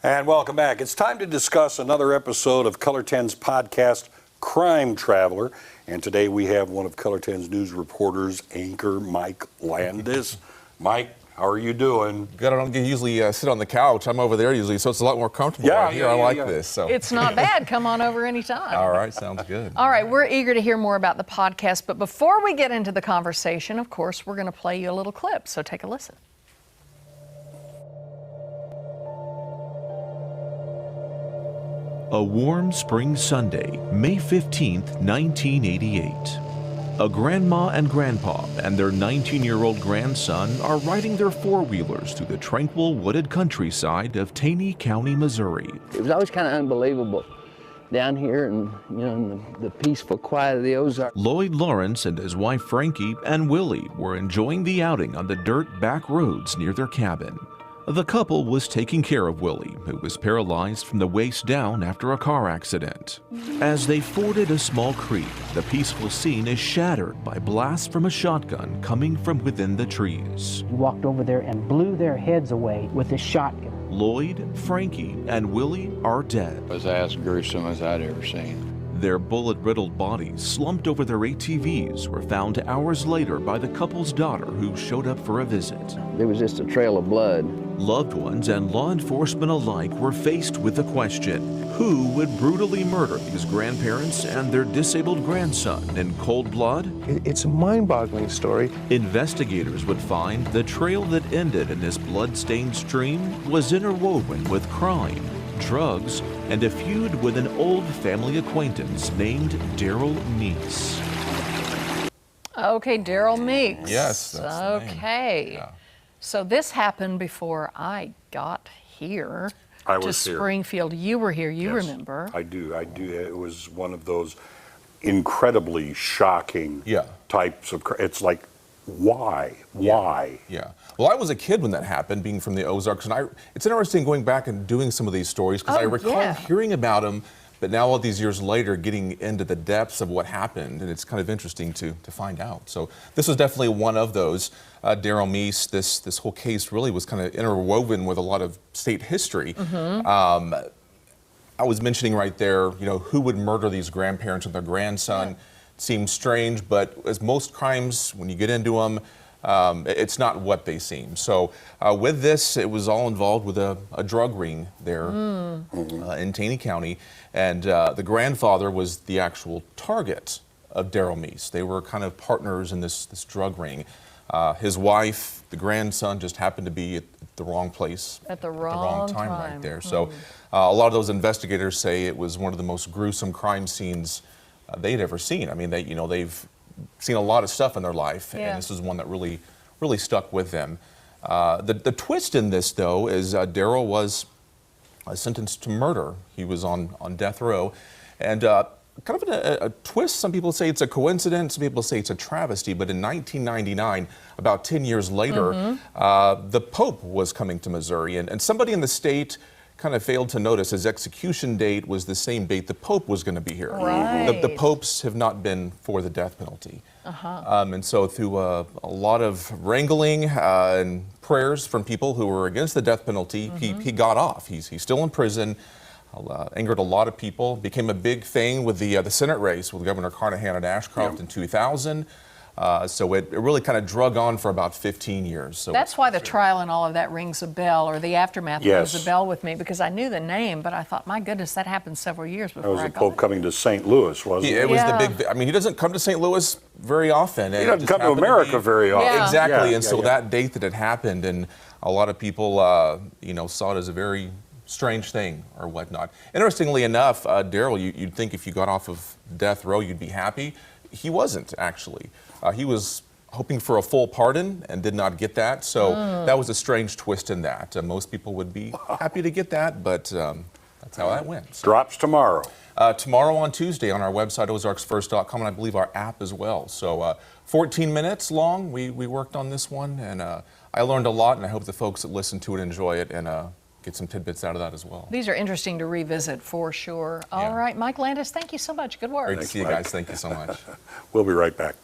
And welcome back. It's time to discuss another episode of Color 10's podcast, Crime Traveler. And today we have one of Color 10's news reporters, anchor Mike Landis. Mike, how are you doing? Good. I don't usually sit on the couch. I'm over there usually, so it's a lot more comfortable right here. I like this. So. It's not bad. Come on over anytime. All right. Sounds good. All right. We're eager to hear more about the podcast. But before we get into the conversation, of course, we're going to play you a little clip. So take a listen. A warm spring Sunday, May 15th, 1988. A grandma and grandpa and their 19-year-old grandson are riding their four-wheelers through the tranquil wooded countryside of Taney County, Missouri. It was always kind of unbelievable down here and, in the peaceful quiet of the Ozarks. Lloyd Lawrence and his wife Frankie and Willie were enjoying the outing on the dirt back roads near their cabin. The couple was taking care of Willie, who was paralyzed from the waist down after a car accident. As they forded a small creek, the peaceful scene is shattered by blasts from a shotgun coming from within the trees. He walked over there and blew their heads away with his shotgun. Lloyd, Frankie, and Willie are dead. It was as gruesome as I'd ever seen. Their bullet-riddled bodies, slumped over their ATVs, were found hours later by the couple's daughter, who showed up for a visit. There was just a trail of blood. Loved ones and law enforcement alike were faced with the question, who would brutally murder these grandparents and their disabled grandson in cold blood? It's a mind-boggling story. Investigators would find the trail that ended in this blood-stained stream was interwoven with crime, drugs, and a feud with an old family acquaintance named Daryl Meeks. Okay, Daryl Meeks. Yes, that's the name. Okay. Yeah. So this happened before I got here to Springfield. You were here, you remember. I do. It was one of those incredibly shocking types of, it's like, why? Yeah. Well, I was a kid when that happened, being from the Ozarks, and it's interesting going back and doing some of these stories, because I recall hearing about them, but now all these years later, getting into the depths of what happened, and it's kind of interesting to find out. So this was definitely one of those. Daryl Meeks, this whole case really was kind of interwoven with a lot of state history. I was mentioning right there, who would murder these grandparents and their grandson? Seems strange, but as most crimes, when you get into them, it's not what they seem. So with this, it was all involved with a drug ring there in Taney County, and the grandfather was the actual target of Daryl Meeks. They were kind of partners in this drug ring. His wife, the grandson, just happened to be at the wrong place at the wrong time right there. So a lot of those investigators say it was one of the most gruesome crime scenes they'd ever seen. I mean, they've seen a lot of stuff in their life, and this is one that really stuck with them. The twist in this, though, is Daryl was sentenced to murder. He was on death row, and kind of a twist. Some people say it's a coincidence. Some people say it's a travesty. But in 1999, about 10 years later, the Pope was coming to Missouri, and somebody in the state kind of failed to notice his execution date was the same date the Pope was going to be here. Right. The popes have not been for the death penalty. And so through a lot of wrangling and prayers from people who were against the death penalty, he got off. He's still in prison. Angered a lot of people. Became a big thing with the Senate race with Governor Carnahan at Ashcroft in 2000. So it really kind of drug on for about 15 years. So that's why the trial and all of that rings a bell, or the aftermath rings a bell with me, because I knew the name, but I thought, my goodness, that happened several years before I got That was the Pope coming to St. Louis, wasn't it? It was the big, I mean, he doesn't come to St. Louis very often. He doesn't come to America very often. Exactly, and so that date that it happened, and a lot of people, saw it as a very strange thing or whatnot. Interestingly enough, Daryl, you'd think if you got off of death row, you'd be happy. He wasn't, actually. He was hoping for a full pardon and did not get that, so that was a strange twist in that. Most people would be happy to get that, but that's how that went. So. Drops tomorrow. Tomorrow on Tuesday on our website, ozarksfirst.com, and I believe our app as well. So 14 minutes long, we worked on this one, and I learned a lot, and I hope the folks that listen to it enjoy it and get some tidbits out of that as well. These are interesting to revisit for sure. All right, Mike Landis, thank you so much. Good work. Great to see you guys. Thank you so much. We'll be right back.